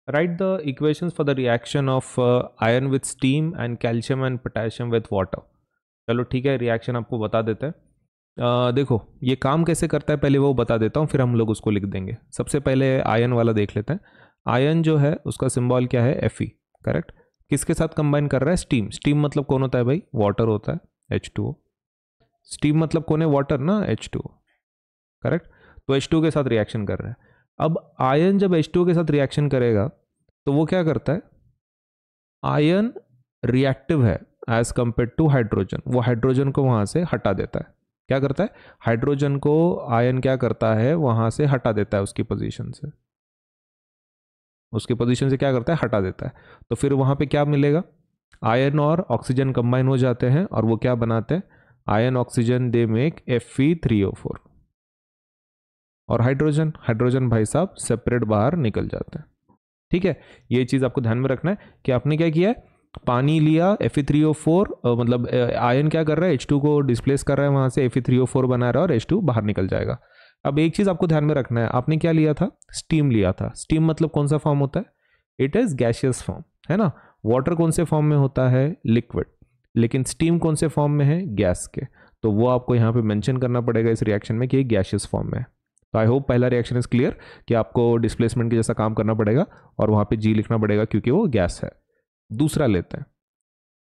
Write the equations for the reaction of iron with steam and calcium and potassium with water. चलो ठीक है, reaction आपको बता देते हैं। देखो ये काम कैसे करता है पहले वो बता देता हूँ, फिर हम लोग उसको लिख देंगे। सबसे पहले आयन वाला देख लेते हैं। आयन जो है उसका सिंबल क्या है, Fe, करेक्ट। किसके साथ कंबाइन कर रहा है, स्टीम। स्टीम मतलब कौन होता है भाई, वाटर होता है, H2O। स्टीम मतलब कौन है, वाटर ना, H2O, करेक्ट। तो H2O के साथ रिएक्शन कर रहा है। अब आयन जब H2O के साथ रिएक्शन करेगा तो वो क्या करता है, आयन रिएक्टिव है एज कंपेयर टू हाइड्रोजन। वो हाइड्रोजन को वहां से हटा देता है। क्या करता है, हाइड्रोजन को आयन क्या करता है, वहां से हटा देता है, उसकी पोजीशन से, उसकी पोजीशन से क्या करता है, हटा देता है। तो फिर वहां पे क्या मिलेगा, आयन और ऑक्सीजन कंबाइन हो जाते हैं और वो क्या बनाते हैं, ion oxygen, they make Fe3O4। और हाइड्रोजन, हाइड्रोजन भाई साहब सेपरेट बाहर निकल जाते हैं। ठीक है, ये चीज आपको ध्यान में रखना है कि आपने क्या किया है, पानी लिया, Fe3O4, मतलब आयन क्या कर रहा है, H2 को डिस्प्लेस कर रहा है, वहां से Fe3O4 बना रहा है और H2 बाहर निकल जाएगा। अब एक चीज आपको ध्यान में रखना है, आपने क्या लिया था, स्टीम लिया था। स्टीम मतलब कौन सा फॉर्म होता है, इट इज गैशियस फॉर्म, है ना। वाटर कौन से फॉर्म में होता है, लिक्विड। लेकिन स्टीम कौन से फॉर्म में है, गैस के। तो वो आपको यहाँ पे मेंशन करना पड़ेगा इस रिएक्शन में कि गैशियस फॉर्म में है। तो आई होप पहला रिएक्शन इज क्लियर कि आपको डिस्प्लेसमेंट के जैसा काम करना पड़ेगा और वहां पे जी लिखना पड़ेगा क्योंकि वो गैस है। दूसरा लेते हैं,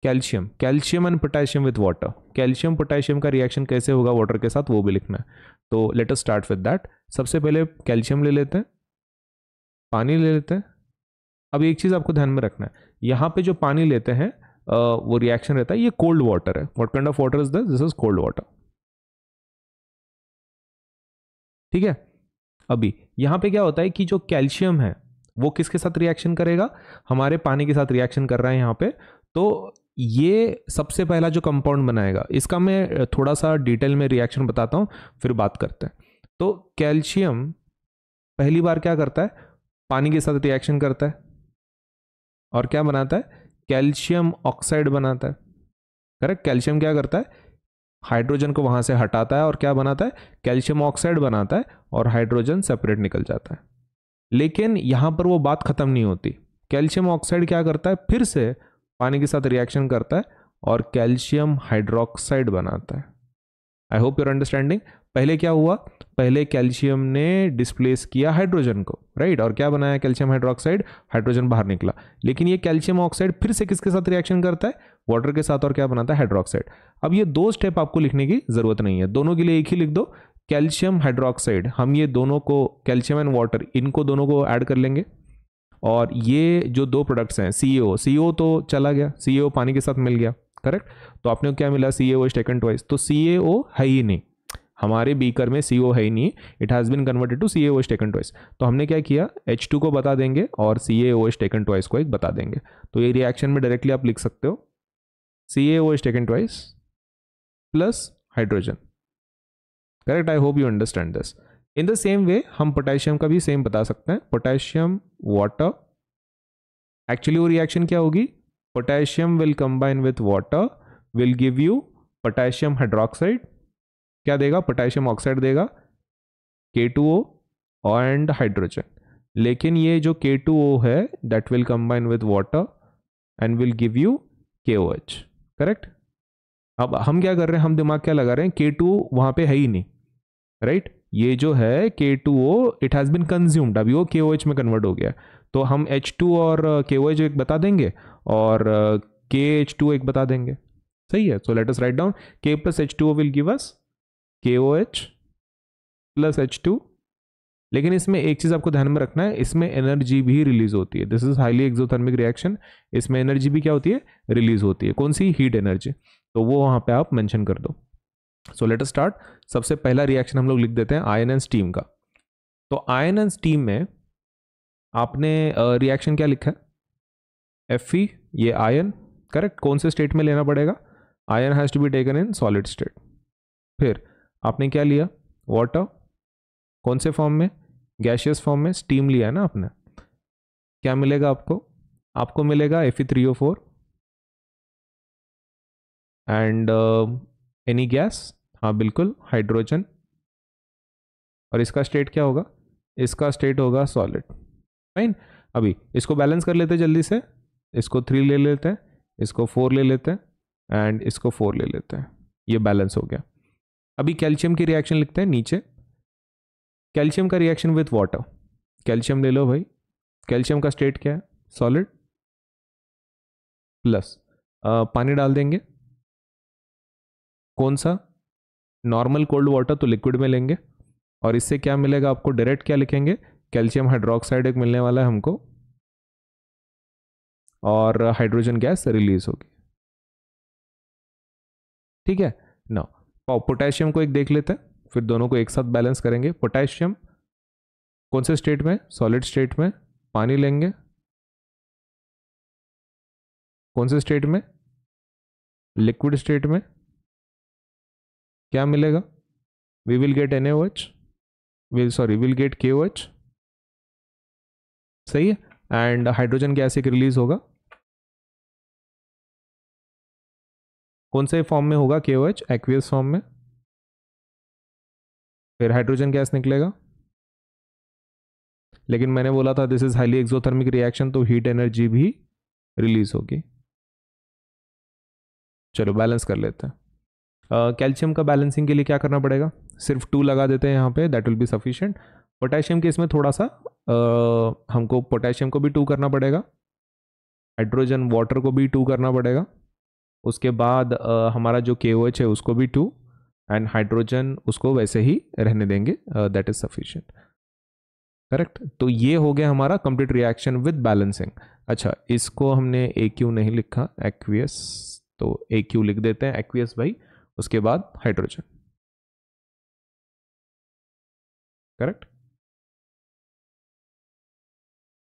calcium. Calcium and potassium with water. Calcium potassium का रिएक्शन कैसे होगा वाटर के साथ, वो भी लिखना है। तो let us start with that. सबसे पहले कैल्शियम ले लेते हैं, पानी ले लेते हैं। अब एक चीज आपको ध्यान में रखना है, यहाँ पे जो पानी लेते हैं वो रिएक्शन रहता है, ये कोल्ड वाटर है। What kind of water is this, this is cold water. ठीक है, अभी यहाँ पे क्या होता है कि जो कैल्शियम है वो किसके साथ रिएक्शन करेगा, हमारे पानी के साथ रिएक्शन कर रहा है यहाँ पे। तो ये सबसे पहला जो कंपाउंड बनाएगा, इसका मैं थोड़ा सा डिटेल में रिएक्शन बताता हूँ, फिर बात करते हैं। तो कैल्शियम पहली बार क्या करता है, पानी के साथ रिएक्शन करता है और क्या बनाता है, कैल्शियम ऑक्साइड बनाता है, करेक्ट। कैल्शियम क्या करता है, हाइड्रोजन को वहां से हटाता है और क्या बनाता है, कैल्शियम ऑक्साइड बनाता है और हाइड्रोजन सेपरेट निकल जाता है। लेकिन यहां पर वो बात खत्म नहीं होती। कैल्शियम ऑक्साइड क्या करता है, फिर से पानी के साथ रिएक्शन करता है और कैल्शियम हाइड्रोक्साइड बनाता है। I hope your understanding. पहले क्या हुआ, पहले कैल्शियम ने डिस्प्लेस किया हाइड्रोजन को, राइट, और क्या बनाया, कैल्शियम हाइड्रोक्साइड, हाइड्रोजन बाहर निकला। लेकिन ये कैल्शियम ऑक्साइड फिर से किसके साथ रिएक्शन करता है, वाटर के साथ, और क्या बनाता है, हाइड्रोक्साइड। अब ये दो स्टेप आपको लिखने की जरूरत नहीं है, दोनों के लिए एक ही लिख दो, कैल्शियम हाइड्रोक्साइड। हम ये दोनों को, कैल्शियम एंड वाटर, इनको दोनों को ऐड कर लेंगे। और ये जो दो प्रोडक्ट्स हैं, CaO, CaO तो चला गया, CaO पानी के साथ मिल गया, करेक्ट। तो आपने क्या मिला, CaO इज टेकन ट्वाइस। तो CaO है ही नहीं हमारे बीकर में, CO है ही नहीं, it has been converted to CaO is taken twice. तो हमने क्या किया, H2 को बता देंगे और CaO इज टेकन ट्वाइस को एक बता देंगे। तो ये रिएक्शन में डायरेक्टली आप लिख सकते हो, CaO is taken twice plus hydrogen, correct. I hope you understand this. In the same way हम पोटेशियम का भी सेम बता सकते हैं, पोटेशियम वाटर। एक्चुअली वो रिएक्शन क्या होगी, potassium will combine with water, will give you potassium hydroxide. क्या देगा, पोटेशियम ऑक्साइड देगा, K2O एंड हाइड्रोजन। लेकिन ये जो K2O है that will combine with water and will give you KOH, correct. अब हम क्या कर रहे हैं, हम दिमाग क्या लगा रहे हैं, K2 वहां पे है ही नहीं, राइट। ये जो है K2O it has been consumed, अभी वो KOH में कन्वर्ट हो गया। तो हम H2 और KOH एक बता देंगे और KH2 एक बता देंगे, सही है। So let us write down, K plus H2O will give us KOH plus H2। लेकिन इसमें एक चीज आपको ध्यान में रखना है, इसमें एनर्जी भी रिलीज होती है, this is highly exothermic reaction. इसमें एनर्जी भी क्या होती है, रिलीज होती है, कौन सी, हीट एनर्जी। तो वो वहां पे आप मेंशन कर दो। So let us start. सबसे पहला रिएक्शन हम लोग लिख देते हैं आयन एंड स्टीम का। तो आयन एंड स्टीम में आपने रिएक्शन क्या लिखा है, Fe, ये आयन, करेक्ट। कौन से स्टेट में लेना पड़ेगा, ion has to be taken in solid state. फिर आपने क्या लिया, वाटर, कौन से फॉर्म में, गैशियस फॉर्म में, स्टीम लिया है ना आपने। क्या मिलेगा आपको, आपको मिलेगा Fe3O4 एंड एनी गैस, हाँ बिल्कुल, हाइड्रोजन। और इसका स्टेट क्या होगा, इसका स्टेट होगा सॉलिड, फाइन। अभी इसको बैलेंस कर लेते हैं जल्दी से, इसको 3 ले लेते हैं, इसको 4 ले लेते हैं एंड इसको 4 ले लेते हैं, ये बैलेंस हो गया। अभी कैल्शियम की रिएक्शन लिखते हैं नीचे, कैल्शियम का रिएक्शन विथ वाटर, कैल्शियम ले लो भाई, कैल्शियम का स्टेट क्या है, सॉलिड, प्लस पानी डाल देंगे, कौन सा, नॉर्मल कोल्ड वाटर तो लिक्विड में लेंगे, और इससे क्या मिलेगा आपको, डायरेक्ट क्या लिखेंगे, कैल्शियम हाइड्रोक्साइड एक मिलने वाला है हमको, और हाइड्रोजन गैस रिलीज होगी। ठीक है ना, पोटेशियम को एक देख लेते हैं, फिर दोनों को एक साथ बैलेंस करेंगे। पोटेशियम कौन से स्टेट में, सॉलिड स्टेट में, पानी लेंगे, कौन से स्टेट में, लिक्विड स्टेट में, क्या मिलेगा, we will get NaOH, will get KOH, सही है, एंड हाइड्रोजन गैस एक रिलीज होगा, कौन से फॉर्म में होगा, KOH एक्वियस फॉर्म में, फिर हाइड्रोजन गैस निकलेगा, लेकिन मैंने बोला था this is highly exothermic reaction, तो हीट एनर्जी भी रिलीज होगी। चलो बैलेंस कर लेते हैं। कैल्शियम का बैलेंसिंग के लिए क्या करना पड़ेगा, सिर्फ 2 लगा देते हैं यहाँ पे, that will be sufficient. Potassium के इसमें थोड़ा सा हमको पोटेशियम को भी 2 करना पड़ेगा, हाइड्रोजन वाटर को भी 2 करना पड़ेगा, उसके बाद हमारा जो KOH है उसको भी 2, एंड हाइड्रोजन उसको वैसे ही रहने देंगे, दैट इज सफिशिएंट, करेक्ट। तो ये हो गया हमारा कंप्लीट रिएक्शन विद बैलेंसिंग। अच्छा, इसको हमने AQ नहीं लिखा, एक्वियस, तो AQ लिख देते हैं, एक्वियस भाई, उसके बाद hydrogen, correct.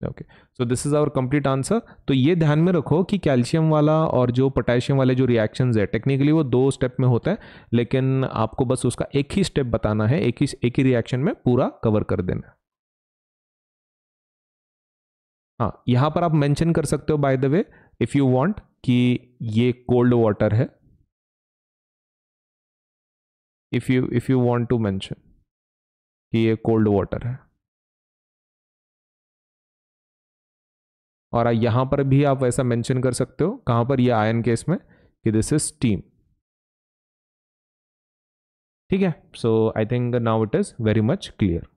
Okay, so this is our complete answer. तो ये ध्यान में रखो कि कैल्शियम वाला और जो पोटेशियम वाले जो रिएक्शंस है, टेक्निकली वो 2 स्टेप में होता है, लेकिन आपको बस उसका एक ही स्टेप बताना है, एक ही रिएक्शन में पूरा कवर कर देना है। हाँ, यहां पर आप मेंशन कर सकते हो by the way, if you want, कि ये कोल्ड वाटर है, if you want to mention कि ये कोल्ड वाटर है, और यहां पर भी आप ऐसा मेंशन कर सकते हो, कहां पर, ये आयन केस में, कि दिस इज स्टीम। ठीक है, so I think now it is very much clear.